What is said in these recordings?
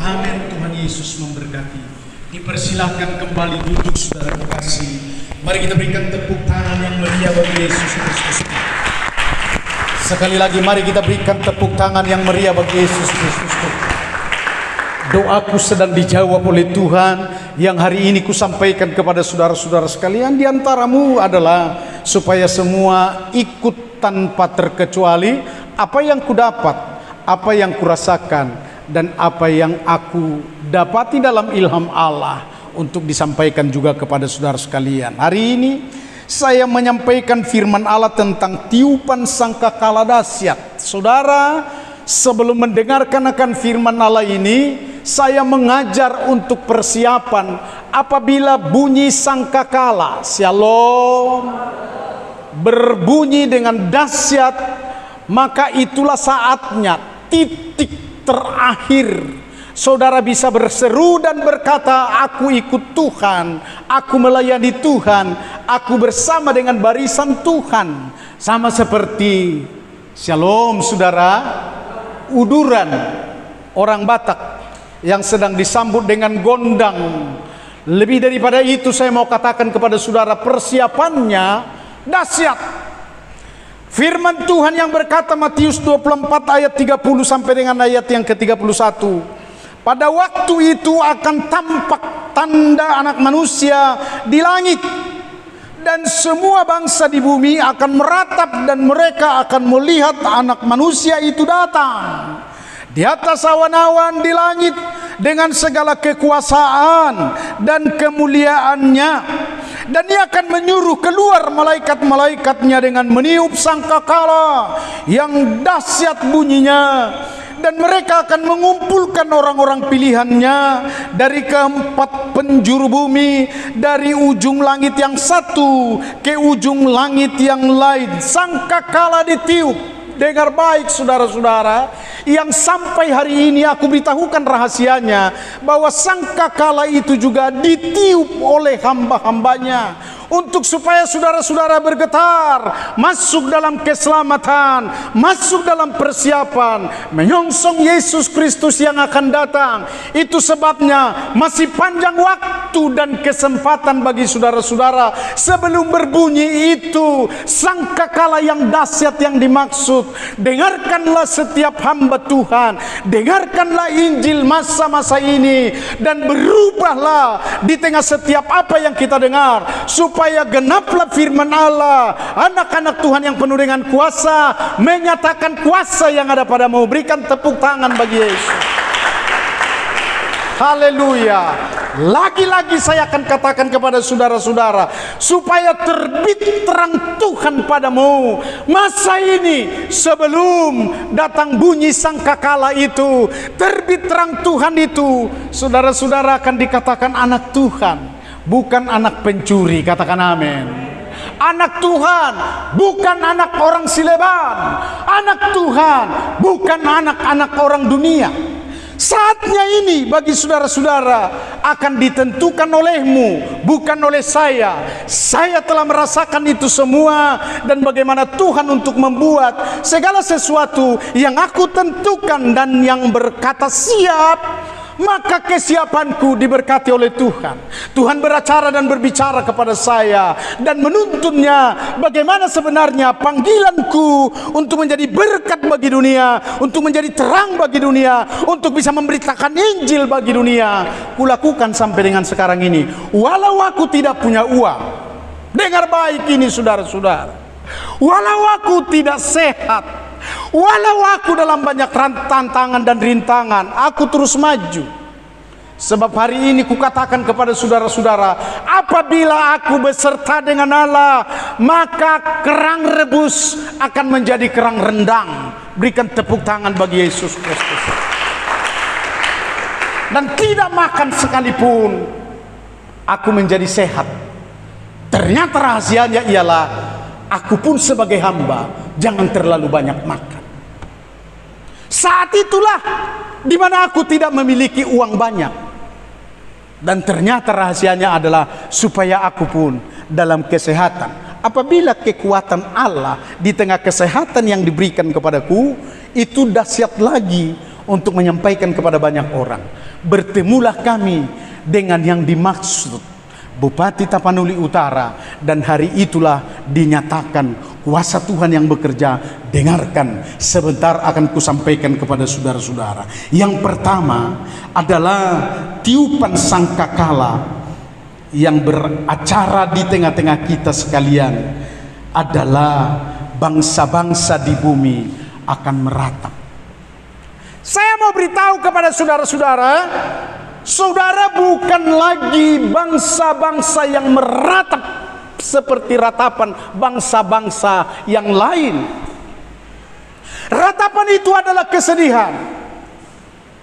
Amin. Tuhan Yesus memberkati. Dipersilahkan kembali duduk saudara kekasih. Mari kita berikan tepuk tangan yang meriah bagi Yesus Kristus. Sekali lagi mari kita berikan tepuk tangan yang meriah bagi Yesus Kristus. Doaku sedang dijawab oleh Tuhan yang hari ini kusampaikan kepada saudara-saudara sekalian. Di antaramu adalah supaya semua ikut tanpa terkecuali apa yang kudapat, apa yang kurasakan, dan apa yang aku dapati dalam ilham Allah untuk disampaikan juga kepada saudara sekalian. Hari ini saya menyampaikan firman Allah tentang tiupan sangkakala dahsyat. Saudara, sebelum mendengarkan akan firman Allah ini, saya mengajar untuk persiapan apabila bunyi sangkakala, shalom, berbunyi dengan dahsyat, maka itulah saatnya, titik terakhir saudara bisa berseru dan berkata, aku ikut Tuhan, aku melayani Tuhan, aku bersama dengan barisan Tuhan. Sama seperti shalom saudara, uduran orang Batak yang sedang disambut dengan gondang. Lebih daripada itu saya mau katakan kepada saudara, persiapannya dahsyat. Firman Tuhan yang berkata Matius 24 ayat 30 sampai dengan ayat yang ke-31. Pada waktu itu akan tampak tanda anak manusia di langit, dan semua bangsa di bumi akan meratap, dan mereka akan melihat anak manusia itu datang di atas awan-awan di langit dengan segala kekuasaan dan kemuliaannya. Dan dia akan menyuruh keluar malaikat-malaikatnya dengan meniup sangkakala yang dahsyat bunyinya. Dan mereka akan mengumpulkan orang-orang pilihannya dari keempat penjuru bumi, dari ujung langit yang satu ke ujung langit yang lain. Sangkakala ditiup. Dengar baik saudara-saudara, yang sampai hari ini aku beritahukan rahasianya, bahwa sangkakala itu juga ditiup oleh hamba-hambanya, untuk supaya saudara-saudara bergetar, masuk dalam keselamatan, masuk dalam persiapan menyongsong Yesus Kristus yang akan datang. Itu sebabnya masih panjang waktu dan kesempatan bagi saudara-saudara sebelum berbunyi itu sangkakala yang dahsyat yang dimaksud. Dengarkanlah setiap hamba Tuhan, dengarkanlah Injil masa-masa ini, dan berubahlah di tengah setiap apa yang kita dengar, supaya genaplah firman Allah. Anak-anak Tuhan yang penuh dengan kuasa menyatakan kuasa yang ada padamu. Berikan tepuk tangan bagi Yesus. Haleluya. Lagi-lagi saya akan katakan kepada saudara-saudara, supaya terbit terang Tuhan padamu masa ini sebelum datang bunyi sangkakala itu. Terbit terang Tuhan itu, saudara-saudara akan dikatakan anak Tuhan, bukan anak pencuri. Katakan amin. Anak Tuhan bukan anak orang Sileban. Anak Tuhan bukan anak-anak orang dunia. Saatnya ini bagi saudara-saudara akan ditentukan olehmu, bukan oleh saya. Saya telah merasakan itu semua, dan bagaimana Tuhan untuk membuat segala sesuatu yang aku tentukan dan yang berkata siap, maka kesiapanku diberkati oleh Tuhan. Tuhan beracara dan berbicara kepada saya dan menuntunnya bagaimana sebenarnya panggilanku untuk menjadi berkat bagi dunia, untuk menjadi terang bagi dunia, untuk bisa memberitakan Injil bagi dunia. Kulakukan sampai dengan sekarang ini, walau aku tidak punya uang. Dengar baik ini saudara-saudara, walau aku tidak sehat, walau aku dalam banyak tantangan dan rintangan, aku terus maju. Sebab hari ini kukatakan kepada saudara-saudara, apabila aku beserta dengan Allah, maka kerang rebus akan menjadi kerang rendang. Berikan tepuk tangan bagi Yesus Kristus. Dan tidak makan sekalipun, aku menjadi sehat. Ternyata rahasianya ialah, aku pun sebagai hamba jangan terlalu banyak makan. Saat itulah dimana aku tidak memiliki uang banyak, dan ternyata rahasianya adalah supaya aku pun dalam kesehatan. Apabila kekuatan Allah di tengah kesehatan yang diberikan kepadaku, itu dahsyat lagi. untuk menyampaikan kepada banyak orang. Bertemulah kami dengan yang dimaksud Bupati Tapanuli Utara, dan hari itulah dinyatakan kuasa Tuhan yang bekerja. Dengarkan, sebentar akan kusampaikan kepada saudara-saudara. Yang pertama adalah tiupan sangkakala yang beracara di tengah-tengah kita sekalian adalah bangsa-bangsa di bumi akan meratap. Saya mau beritahu kepada saudara-saudara, saudara bukan lagi bangsa-bangsa yang meratap seperti ratapan bangsa-bangsa yang lain. Ratapan itu adalah kesedihan.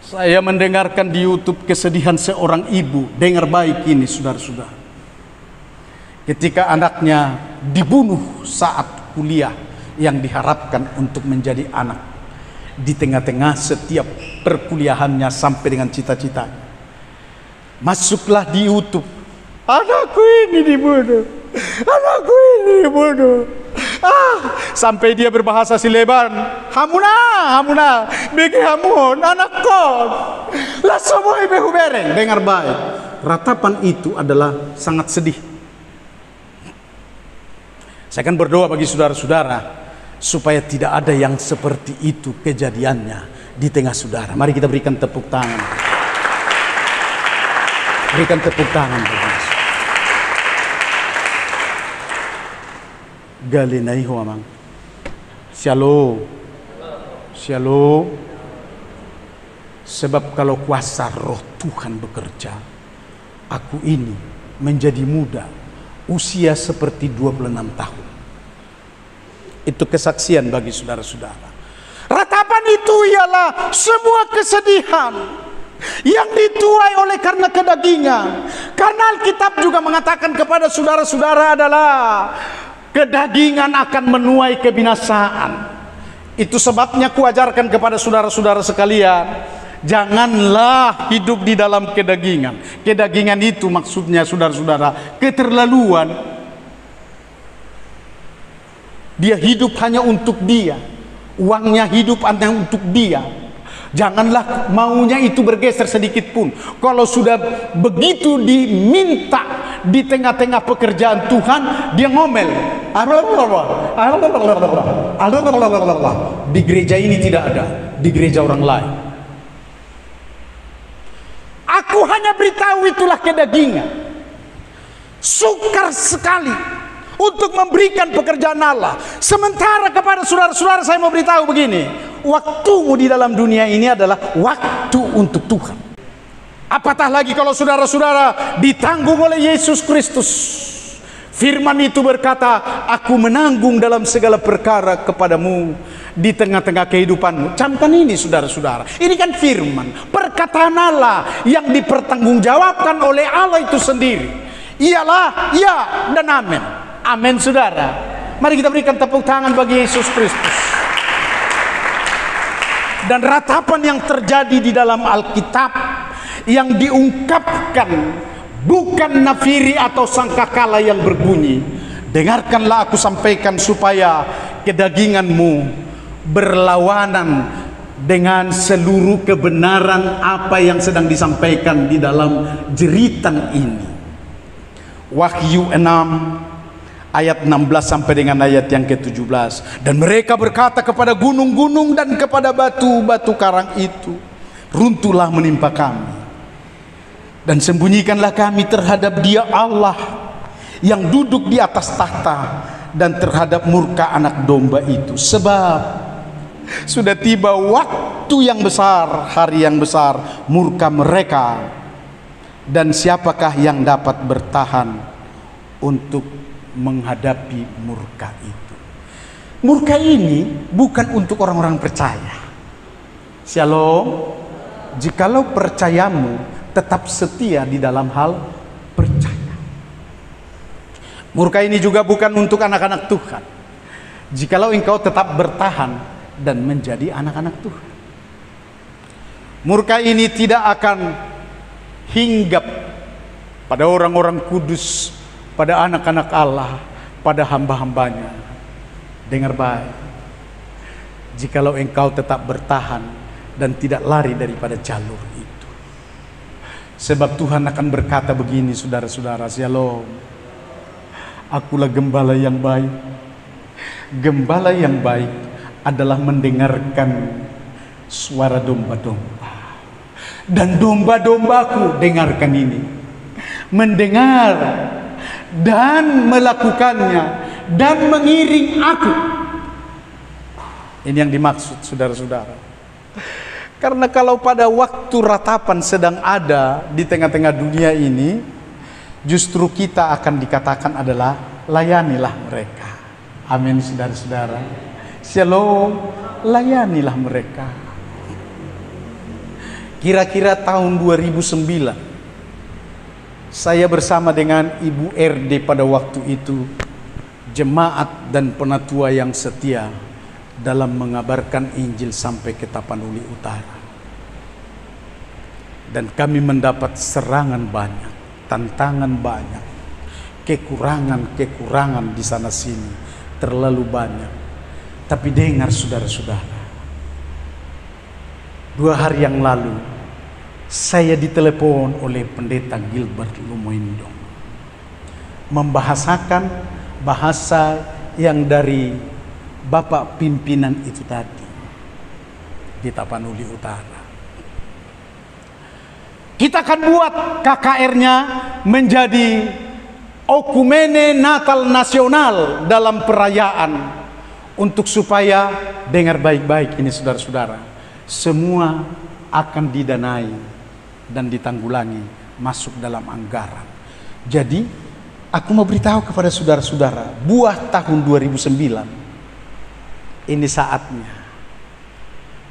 Saya mendengarkan di YouTube kesedihan seorang ibu. Dengar baik ini saudara-saudara. Ketika anaknya dibunuh saat kuliah yang diharapkan untuk menjadi anak. Di tengah-tengah setiap perkuliahannya sampai dengan cita-cita, masuklah di YouTube, anakku ini dibunuh, anakku ini dibunuh. Sampai dia berbahasa Sileban, hamuna, bagi hamun, anakku, lah semua ibu bereng. Dengar baik, ratapan itu adalah sangat sedih. Saya akan berdoa bagi saudara-saudara supaya tidak ada yang seperti itu kejadiannya di tengah saudara. Mari kita berikan tepuk tangan. Berikan tepuk tangan bagi Yesus. Galenai huamang. Shalom. Shalom. Sebab kalau kuasa roh Tuhan bekerja, aku ini menjadi muda, usia seperti 26 tahun. Itu kesaksian bagi saudara-saudara. Ratapan itu ialah semua kesedihan yang dituai oleh karena kedagingan. Karena Alkitab juga mengatakan kepada saudara-saudara adalah kedagingan akan menuai kebinasaan. Itu sebabnya kuajarkan kepada saudara-saudara sekalian, janganlah hidup di dalam kedagingan. Kedagingan itu maksudnya saudara-saudara keterlaluan. Dia hidup hanya untuk dia, uangnya hidup hanya untuk dia. Janganlah maunya itu bergeser sedikit pun. Kalau sudah begitu diminta di tengah-tengah pekerjaan Tuhan, dia ngomel. Di gereja ini tidak ada, di gereja orang lain. Aku hanya beritahu itulah kedagingan. Sukar sekali untuk memberikan pekerjaan Allah. Sementara kepada saudara-saudara saya mau beritahu begini, waktumu di dalam dunia ini adalah waktu untuk Tuhan. Apatah lagi kalau saudara-saudara ditanggung oleh Yesus Kristus. Firman itu berkata, aku menanggung dalam segala perkara kepadamu di tengah-tengah kehidupanmu. Camkan ini saudara-saudara. Ini kan firman, perkataan Allah yang dipertanggungjawabkan oleh Allah itu sendiri. Ialah ya dan amin. Amin saudara. Mari kita berikan tepuk tangan bagi Yesus Kristus. Dan ratapan yang terjadi di dalam Alkitab yang diungkapkan bukan nafiri atau sangkakala yang berbunyi. Dengarkanlah aku sampaikan supaya kedaginganmu berlawanan dengan seluruh kebenaran apa yang sedang disampaikan di dalam jeritan ini. Wahyu 6 ayat 16 sampai dengan ayat yang ke-17. Dan mereka berkata kepada gunung-gunung dan kepada batu-batu karang itu, runtuhlah menimpa kami, dan sembunyikanlah kami terhadap Dia Allah yang duduk di atas tahta dan terhadap murka anak domba itu. Sebab sudah tiba waktu yang besar, hari yang besar murka mereka, dan siapakah yang dapat bertahan untuk menghadapi murka itu. Murka ini bukan untuk orang-orang percaya. Shalom. Jikalau percayamu tetap setia di dalam hal percaya. Murka ini juga bukan untuk anak-anak Tuhan. Jikalau engkau tetap bertahan dan menjadi anak-anak Tuhan. Murka ini tidak akan hinggap pada orang-orang kudus, pada anak-anak Allah, pada hamba-hambanya. Dengar baik, jikalau engkau tetap bertahan dan tidak lari daripada jalur itu. Sebab Tuhan akan berkata begini, saudara-saudara, Shalom. Akulah gembala yang baik. Gembala yang baik adalah mendengarkan suara domba-domba. Dan domba-dombaku, dengarkan ini, mendengar dan melakukannya dan mengiring aku. Ini yang dimaksud, saudara-saudara. Karena kalau pada waktu ratapan sedang ada di tengah-tengah dunia ini, justru kita akan dikatakan adalah layanilah mereka. Amin, saudara-saudara. Shalom, layanilah mereka. Kira-kira tahun 2009, saya bersama dengan Ibu RD pada waktu itu, jemaat dan penatua yang setia dalam mengabarkan Injil sampai ke Tapanuli Utara. Dan kami mendapat serangan banyak, tantangan banyak, kekurangan di sana sini terlalu banyak. Tapi dengar, saudara-saudara, 2 hari yang lalu saya ditelepon oleh Pendeta Gilbert Lumoindong, membahasakan bahasa yang dari Bapak pimpinan itu tadi di Tapanuli Utara. Kita akan buat KKR-nya menjadi Okumene Natal Nasional dalam perayaan, untuk supaya, dengar baik-baik ini saudara-saudara, semua akan didanai dan ditanggulangi masuk dalam anggaran. Jadi aku mau beritahu kepada saudara-saudara, buah tahun 2009 ini saatnya.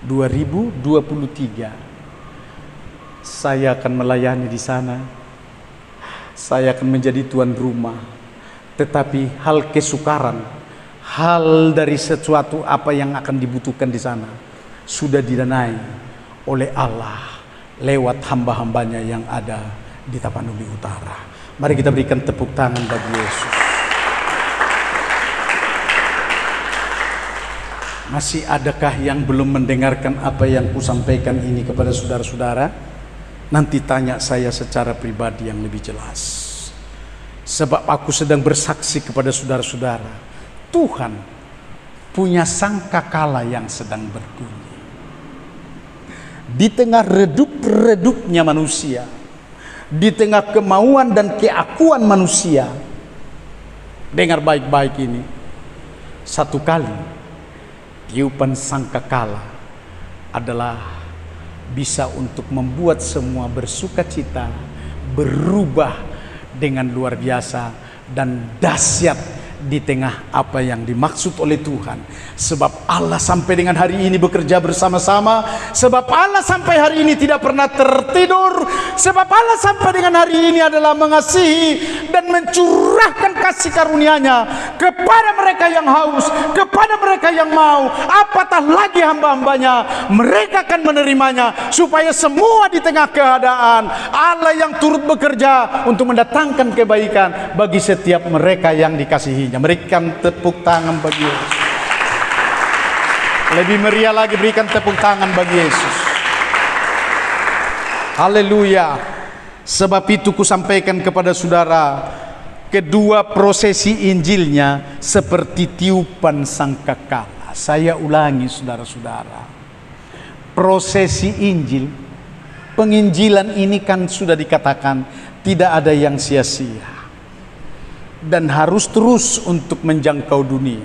2023 saya akan melayani di sana. Saya akan menjadi tuan rumah. Tetapi hal kesukaran, hal dari sesuatu apa yang akan dibutuhkan di sana sudah didanai oleh Allah lewat hamba-hambanya yang ada di Tapanuli Utara. Mari kita berikan tepuk tangan bagi Yesus. Masih adakah yang belum mendengarkan apa yang kusampaikan ini kepada saudara-saudara? Nanti tanya saya secara pribadi yang lebih jelas. Sebab aku sedang bersaksi kepada saudara-saudara, Tuhan punya sangkakala yang sedang berbunyi. Di tengah redup-redupnya manusia, di tengah kemauan dan keakuan manusia, dengar baik-baik ini, satu kali tiupan sangkakala adalah bisa untuk membuat semua bersuka cita, berubah dengan luar biasa dan dahsyat di tengah apa yang dimaksud oleh Tuhan. Sebab Allah sampai dengan hari ini bekerja bersama-sama. Sebab Allah sampai hari ini tidak pernah tertidur. Sebab Allah sampai dengan hari ini adalah mengasihi dan mencurahkan kasih karunia-Nya kepada mereka yang haus, kepada mereka yang mau. Apatah lagi hamba-hambanya, mereka akan menerimanya, supaya semua di tengah keadaan Allah yang turut bekerja untuk mendatangkan kebaikan bagi setiap mereka yang dikasihi. Berikan tepuk tangan bagi Yesus. Lebih meriah lagi, berikan tepuk tangan bagi Yesus. Haleluya. Sebab itu kusampaikan kepada saudara, kedua prosesi Injilnya seperti tiupan sangkakala. Saya ulangi saudara-saudara, prosesi Injil, penginjilan ini kan sudah dikatakan tidak ada yang sia-sia dan harus terus untuk menjangkau dunia.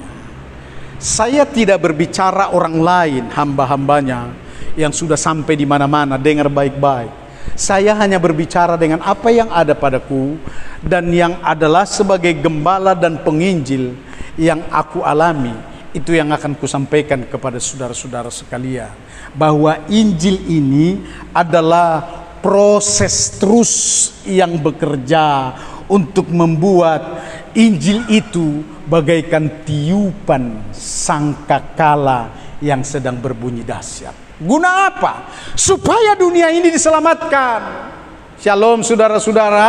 Saya tidak berbicara orang lain, hamba-hambanya yang sudah sampai di mana-mana. Dengar baik-baik, saya hanya berbicara dengan apa yang ada padaku dan yang adalah sebagai gembala dan penginjil yang aku alami. Itu yang akan kusampaikan kepada saudara-saudara sekalian, bahwa Injil ini adalah proses terus yang bekerja untuk membuat Injil itu bagaikan tiupan sangkakala yang sedang berbunyi dahsyat. Guna apa? Supaya dunia ini diselamatkan. Shalom saudara-saudara.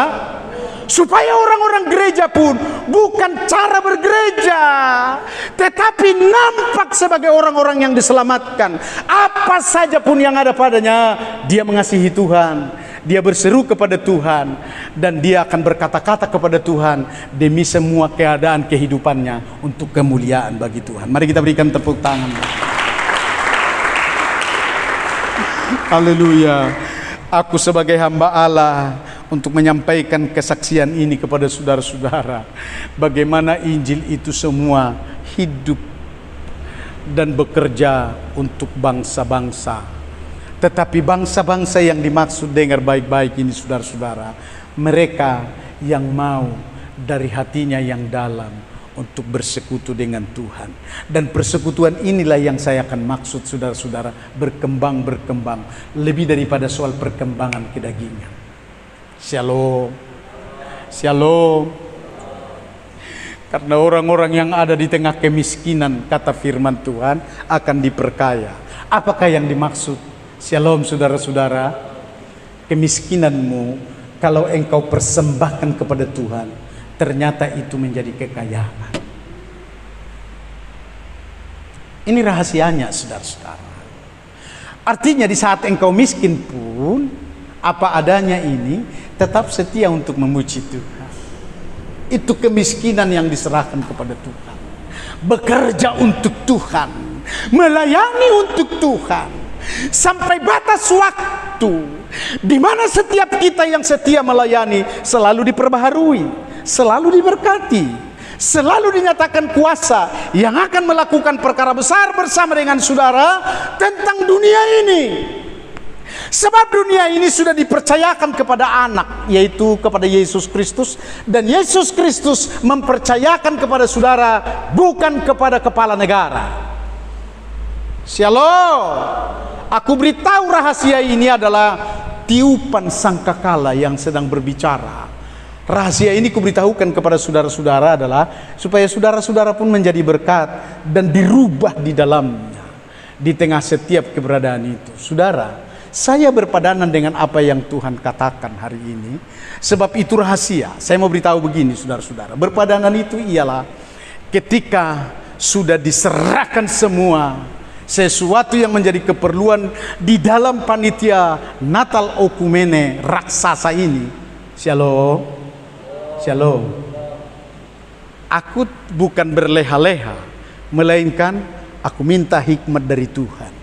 supaya orang-orang gereja pun bukan cara bergereja, tetapi nampak sebagai orang-orang yang diselamatkan. Apa saja pun yang ada padanya, dia mengasihi Tuhan, dia berseru kepada Tuhan, dan dia akan berkata-kata kepada Tuhan demi semua keadaan kehidupannya untuk kemuliaan bagi Tuhan. Mari kita berikan tepuk tangan. Haleluya. Aku sebagai hamba Allah untuk menyampaikan kesaksian ini kepada saudara-saudara, bagaimana Injil itu semua hidup dan bekerja untuk bangsa-bangsa. Tetapi bangsa-bangsa yang dimaksud, dengar baik-baik ini saudara-saudara, mereka yang mau dari hatinya yang dalam untuk bersekutu dengan Tuhan. Dan persekutuan inilah yang saya akan maksud saudara-saudara, berkembang lebih daripada soal perkembangan kedagingan. Shalom, shalom. Karena orang-orang yang ada di tengah kemiskinan, kata firman Tuhan, akan diperkaya. Apakah yang dimaksud? Shalom saudara-saudara. Kemiskinanmu kalau engkau persembahkan kepada Tuhan, ternyata itu menjadi kekayaan. Ini rahasianya saudara-saudara. Artinya di saat engkau miskin pun, apa adanya ini, tetap setia untuk memuji Tuhan. Itu kemiskinan yang diserahkan kepada Tuhan. Bekerja untuk Tuhan, melayani untuk Tuhan, sampai batas waktu di mana setiap kita yang setia melayani selalu diperbaharui, selalu diberkati, selalu dinyatakan kuasa yang akan melakukan perkara besar bersama dengan saudara tentang dunia ini. Sebab dunia ini sudah dipercayakan kepada anak, yaitu kepada Yesus Kristus. Dan Yesus Kristus mempercayakan kepada saudara, bukan kepada kepala negara. Shalom. Aku beritahu rahasia ini adalah tiupan sangkakala yang sedang berbicara. Rahasia ini kuberitahukan kepada saudara-saudara adalah supaya saudara-saudara pun menjadi berkat dan dirubah di dalamnya, di tengah setiap keberadaan itu. Saudara, saya berpadanan dengan apa yang Tuhan katakan hari ini, sebab itu rahasia. Saya mau beritahu begini saudara-saudara, berpadanan itu ialah ketika sudah diserahkan semua sesuatu yang menjadi keperluan di dalam panitia Natal Okumene raksasa ini. Shalom, shalom. Aku bukan berleha-leha, melainkan aku minta hikmat dari Tuhan,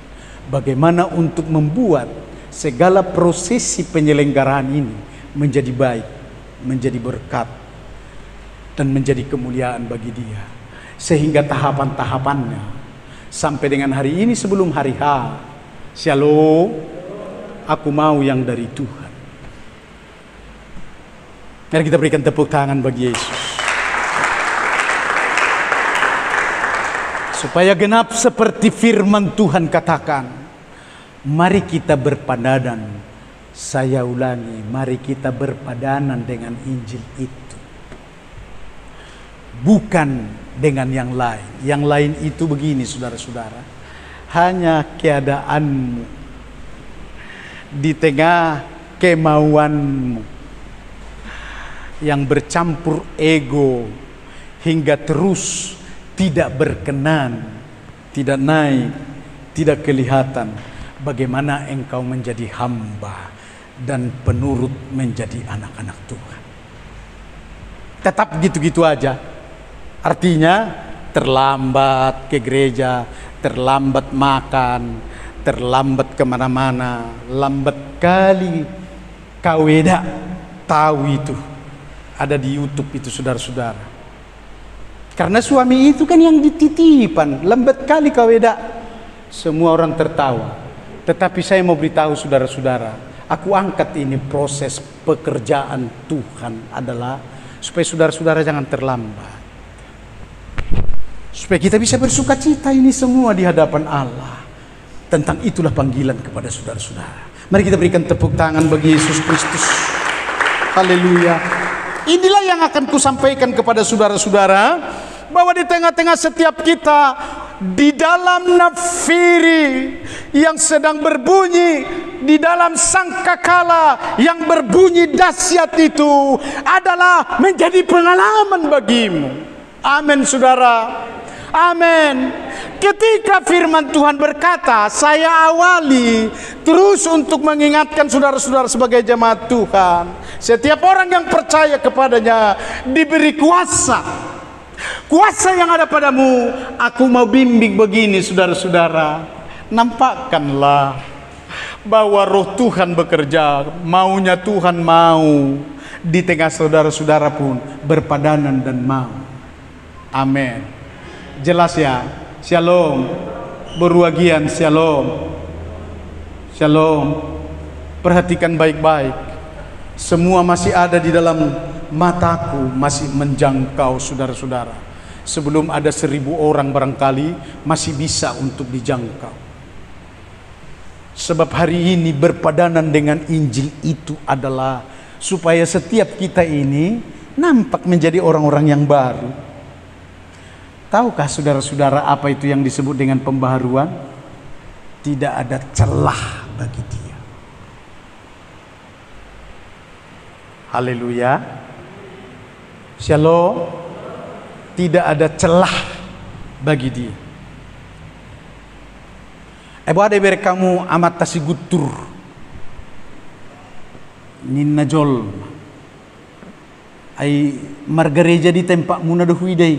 bagaimana untuk membuat segala prosesi penyelenggaraan ini menjadi baik, menjadi berkat, dan menjadi kemuliaan bagi Dia, sehingga tahapan-tahapannya sampai dengan hari ini sebelum hari H. Shalom. Aku mau yang dari Tuhan. Mari kita berikan tepuk tangan bagi Yesus. Supaya genap seperti firman Tuhan katakan, mari kita berpadanan. Saya ulangi, mari kita berpadanan dengan Injil itu, bukan dengan yang lain. Yang lain itu begini saudara-saudara, hanya keadaanmu di tengah kemauanmu yang bercampur ego hingga terus tidak berkenan, tidak naik, tidak kelihatan bagaimana engkau menjadi hamba dan penurut menjadi anak-anak Tuhan. Tetap gitu-gitu aja. Artinya terlambat ke gereja, terlambat makan, terlambat kemana-mana, lambat kali kaweda. Tahu itu, ada di YouTube itu saudara-saudara. Karena suami itu kan yang dititipan, lambat kali kaweda. Semua orang tertawa. Tetapi saya mau beritahu saudara-saudara, aku angkat ini proses pekerjaan Tuhan adalah supaya saudara-saudara jangan terlambat, supaya kita bisa bersuka cita ini semua di hadapan Allah. Tentang itulah panggilan kepada saudara-saudara. Mari kita berikan tepuk tangan bagi Yesus Kristus. Haleluya. Inilah yang akan kusampaikan kepada saudara-saudara, bahwa di tengah-tengah setiap kita, di dalam nafiri yang sedang berbunyi di dalam sangkakala yang berbunyi dahsyat itu adalah menjadi pengalaman bagimu. Amin, saudara. Amin. Ketika firman Tuhan berkata, saya awali terus untuk mengingatkan saudara-saudara sebagai jemaat Tuhan. Setiap orang yang percaya kepadanya diberi kuasa. Kuasa yang ada padamu, aku mau bimbing begini, saudara-saudara. Nampakkanlah bahwa roh Tuhan bekerja, maunya Tuhan mau di tengah saudara-saudara pun berpadanan dan mau. Amin. Jelas ya? Shalom. Berwagian, shalom. Shalom. Perhatikan baik-baik. Semua masih ada di dalam mataku, masih menjangkau saudara-saudara. Sebelum ada 1000 orang barangkali masih bisa untuk dijangkau. Sebab hari ini berpadanan dengan Injil itu adalah supaya setiap kita ini nampak menjadi orang-orang yang baru. Tahukah saudara-saudara apa itu yang disebut dengan pembaharuan? Tidak ada celah bagi dia. Haleluya. Shalom. Tidak ada celah bagi dia. Ada berkamu amat tasi gutur. Ninna jol. Ay margareja di tempat muna dohui day.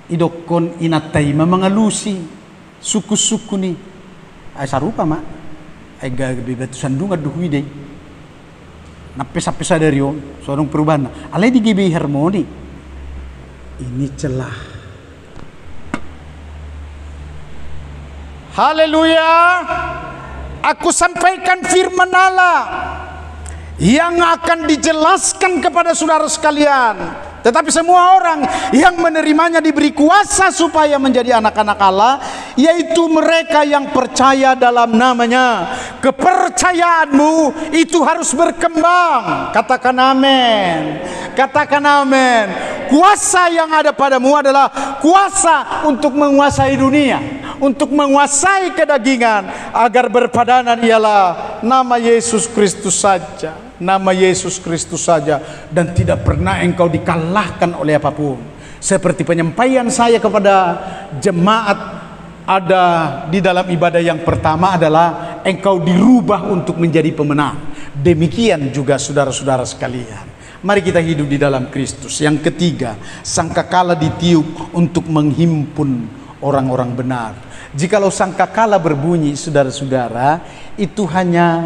Idokon inatay mamangalusi suku-suku ni ay sarupa mak ay gagabibatu sandungan duhui day napesa-pesa dari yon seorang perubahan alay di gibi harmoni ini celah. Haleluya. Aku sampaikan firman Allah yang akan dijelaskan kepada saudara sekalian. Tetapi semua orang yang menerimanya diberi kuasa supaya menjadi anak-anak Allah, yaitu mereka yang percaya dalam namanya. Kepercayaanmu itu harus berkembang. Katakan amin. Katakan amin. Kuasa yang ada padamu adalah kuasa untuk menguasai dunia, untuk menguasai kedagingan, agar berpadanan ialah nama Yesus Kristus saja. Nama Yesus Kristus saja, dan tidak pernah engkau dikalahkan oleh apapun. Seperti penyampaian saya kepada jemaat ada di dalam ibadah yang pertama adalah engkau dirubah untuk menjadi pemenang. Demikian juga saudara-saudara sekalian. Mari kita hidup di dalam Kristus. Yang ketiga, sangkakala ditiup untuk menghimpun orang-orang benar. Jikalau sangkakala berbunyi, saudara-saudara, itu hanya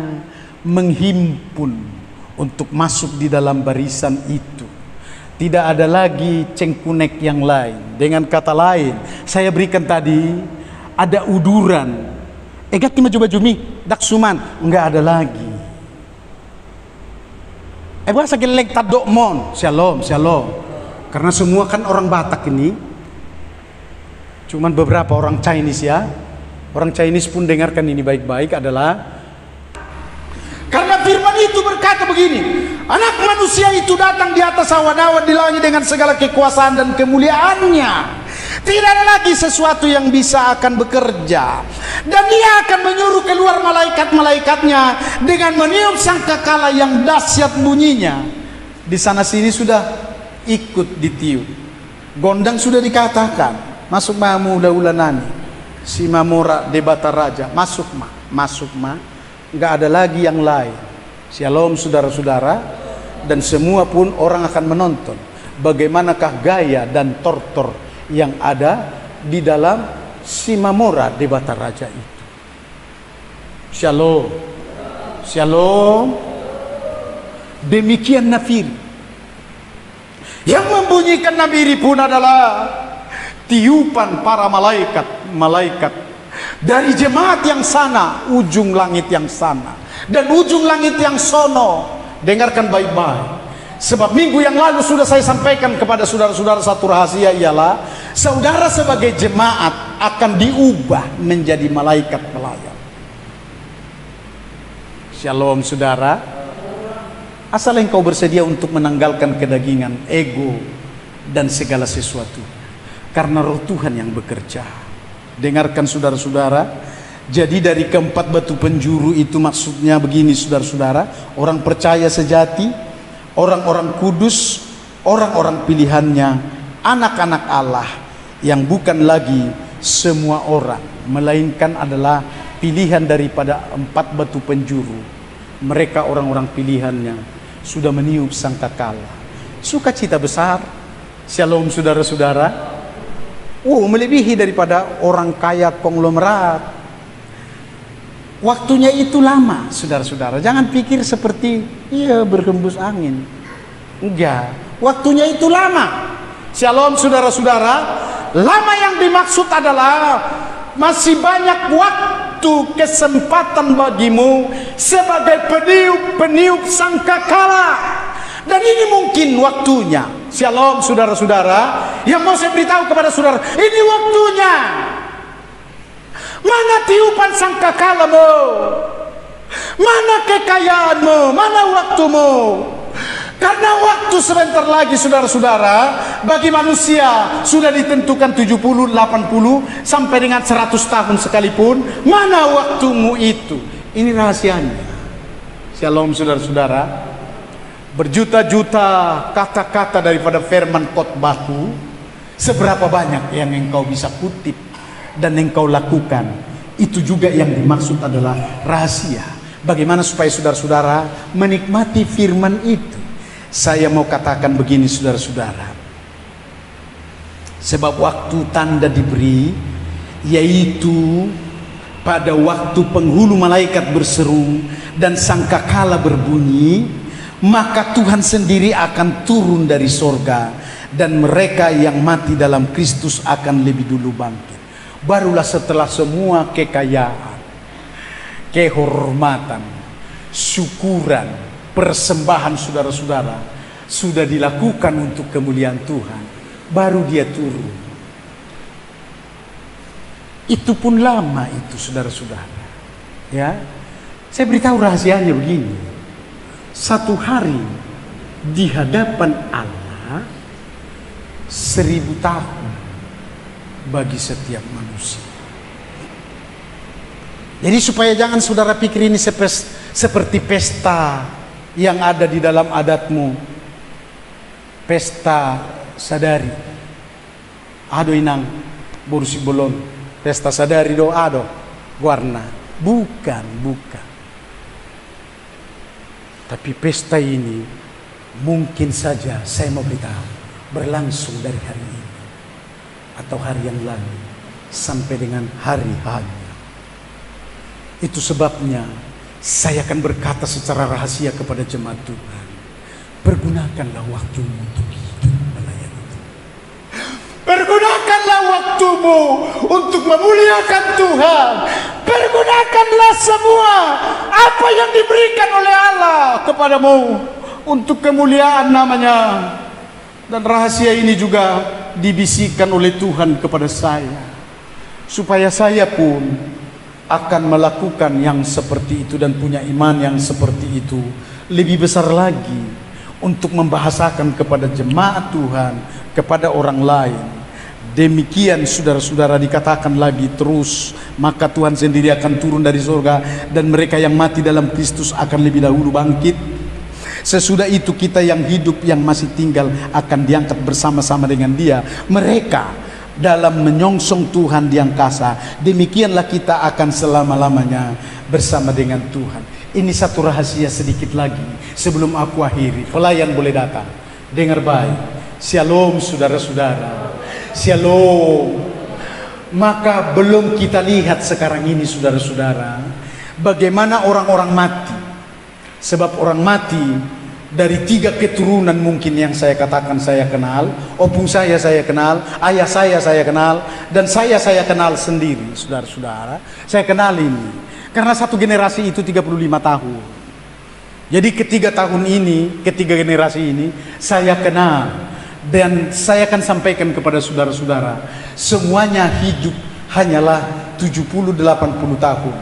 menghimpun untuk masuk di dalam barisan itu. Tidak ada lagi cengkunek yang lain. Dengan kata lain, saya berikan tadi ada uduran. Egat kima jumi dak suman, enggak ada lagi. Bahasa gelek tadokmon, shalom, shalom. Karena semua kan orang Batak ini. Cuman beberapa orang Chinese ya. Orang Chinese pun dengarkan ini baik-baik adalah karena firman itu berkata begini, anak manusia itu datang di atas awan-awan di langit dengan segala kekuasaan dan kemuliaannya. Tidak ada lagi sesuatu yang bisa akan bekerja. Dan dia akan menyuruh keluar malaikat-malaikatnya dengan meniup sangkakala yang dahsyat bunyinya. Di sana sini sudah ikut ditiup. Gondang sudah dikatakan, masuk mamu daulanani. Si mamora debata raja, masuk ma. Enggak ada lagi yang lain. Shalom saudara-saudara. Dan semua pun orang akan menonton bagaimanakah gaya dan tortor yang ada di dalam si Mamora debata raja itu. Shalom. Shalom. Demikian nafir. Yang membunyikan nafiri pun adalah tiupan para malaikat dari jemaat yang sana, ujung langit yang sana, dan ujung langit yang sono. Dengarkan baik-baik. Sebab minggu yang lalu sudah saya sampaikan kepada saudara-saudara satu rahasia, ialah saudara sebagai jemaat akan diubah menjadi malaikat pelayan. Shalom saudara. Asal engkau bersedia untuk menanggalkan kedagingan, ego, dan segala sesuatu. Karena roh Tuhan yang bekerja. Dengarkan saudara-saudara, Jadi dari keempat batu penjuru itu maksudnya begini saudara-saudara, orang percaya sejati, orang-orang kudus, orang-orang pilihannya, anak-anak Allah yang bukan lagi semua orang, melainkan adalah pilihan daripada empat batu penjuru. Mereka orang-orang pilihannya sudah meniup sangkakala. Sukacita besar, shalom saudara-saudara. Melebihi daripada orang kaya konglomerat. Waktunya itu lama saudara-saudara. Jangan pikir seperti berhembus angin. Enggak, waktunya itu lama. Shalom saudara-saudara. Lama yang dimaksud adalah masih banyak waktu, kesempatan bagimu sebagai peniup sangkakala. Dan ini mungkin waktunya. Shalom saudara-saudara. Yang mau saya beritahu kepada saudara, ini waktunya. Mana tiupan sangkakalamu? Mana kekayaanmu? Mana waktumu? Karena waktu sebentar lagi saudara-saudara, bagi manusia sudah ditentukan 70, 80 sampai dengan 100 tahun sekalipun. Mana waktumu itu? Ini rahasianya. Shalom saudara-saudara. Berjuta-juta kata-kata daripada firman khotbahku, seberapa banyak yang engkau bisa kutip dan engkau lakukan, itu juga yang dimaksud adalah rahasia. Bagaimana supaya saudara-saudara menikmati firman itu? Saya mau katakan begini saudara-saudara, sebab waktu tanda diberi, yaitu pada waktu penghulu malaikat berseru dan sangkakala berbunyi, maka Tuhan sendiri akan turun dari sorga, dan mereka yang mati dalam Kristus akan lebih dulu bangkit. Barulah setelah semua kekayaan, kehormatan, syukuran, persembahan saudara-saudara sudah dilakukan untuk kemuliaan Tuhan, baru dia turun. Itu pun lama itu saudara-saudara. Ya, saya beritahu rahasianya begini. Satu hari di hadapan Allah 1000 tahun bagi setiap manusia. Jadi supaya jangan saudara pikir ini seperti pesta yang ada di dalam adatmu, pesta sadari. Ado inang borusi bolon, pesta sadari do ado warna. Bukan. Tapi pesta ini mungkin saja saya mau beritahu berlangsung dari hari ini atau hari yang lalu sampai dengan hari-harinya. Itu sebabnya saya akan berkata secara rahasia kepada jemaat Tuhan, pergunakanlah waktumu untuk hidup melayani Tuhan. Pergunakanlah waktumu untuk memuliakan Tuhan. Pergunakanlah semua apa yang diberikan oleh Allah kepadamu untuk kemuliaan namanya. Dan rahasia ini juga dibisikkan oleh Tuhan kepada saya, supaya saya pun akan melakukan yang seperti itu dan punya iman yang seperti itu. Lebih besar lagi untuk membahasakan kepada jemaat Tuhan, kepada orang lain. Demikian saudara-saudara, dikatakan lagi terus, maka Tuhan sendiri akan turun dari surga, dan mereka yang mati dalam Kristus akan lebih dahulu bangkit. Sesudah itu kita yang hidup yang masih tinggal akan diangkat bersama-sama dengan dia, mereka dalam menyongsong Tuhan di angkasa. Demikianlah kita akan selama-lamanya bersama dengan Tuhan. Ini satu rahasia sedikit lagi sebelum aku akhiri. Pelayan boleh datang. Dengar baik. Shalom saudara-saudara. Shalom. Maka belum kita lihat sekarang ini saudara-saudara, bagaimana orang-orang mati. Sebab orang mati dari 3 keturunan mungkin yang saya katakan saya kenal. Opung saya kenal, ayah saya kenal, dan saya kenal sendiri saudara-saudara. Saya kenal ini karena satu generasi itu 35 tahun. Jadi ketiga generasi ini saya kenal. Dan saya akan sampaikan kepada saudara-saudara, semuanya hidup hanyalah 70-80 tahun.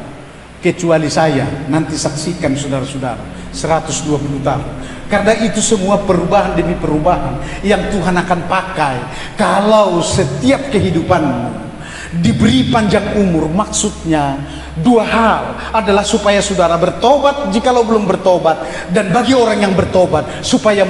Kecuali saya, nanti saksikan saudara-saudara, 120 tahun. Karena itu semua perubahan demi perubahan yang Tuhan akan pakai. Kalau setiap kehidupanmu diberi panjang umur, maksudnya dua hal adalah supaya saudara bertobat jikalau belum bertobat, dan bagi orang yang bertobat supaya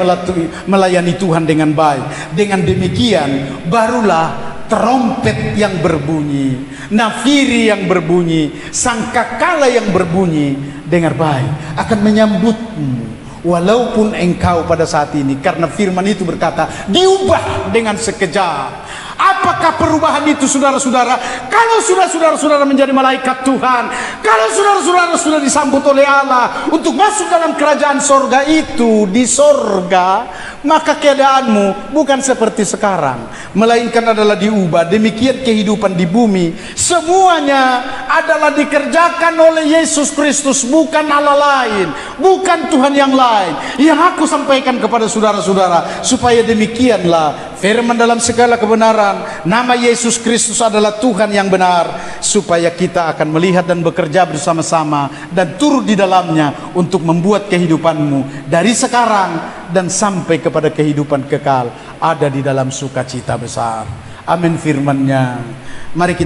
melayani Tuhan dengan baik. Dengan demikian barulah trompet yang berbunyi, nafiri yang berbunyi, sangkakala yang berbunyi dengar baik akan menyambutmu. Walaupun engkau pada saat ini, karena firman itu berkata diubah dengan sekejap. Apakah perubahan itu saudara-saudara? Kalau sudah saudara-saudara menjadi malaikat Tuhan, kalau saudara-saudara sudah disambut oleh Allah untuk masuk dalam kerajaan sorga itu, di sorga, maka keadaanmu bukan seperti sekarang, melainkan adalah diubah. Demikian kehidupan di bumi, semuanya adalah dikerjakan oleh Yesus Kristus, bukan Allah lain, bukan Tuhan yang lain. Yang aku sampaikan kepada saudara-saudara, supaya demikianlah firman dalam segala kebenaran, nama Yesus Kristus adalah Tuhan yang benar, supaya kita akan melihat dan bekerja bersama-sama dan turut di dalamnya untuk membuat kehidupanmu dari sekarang dan sampai kepada kehidupan kekal ada di dalam sukacita besar. Amin firman-Nya. Mari kita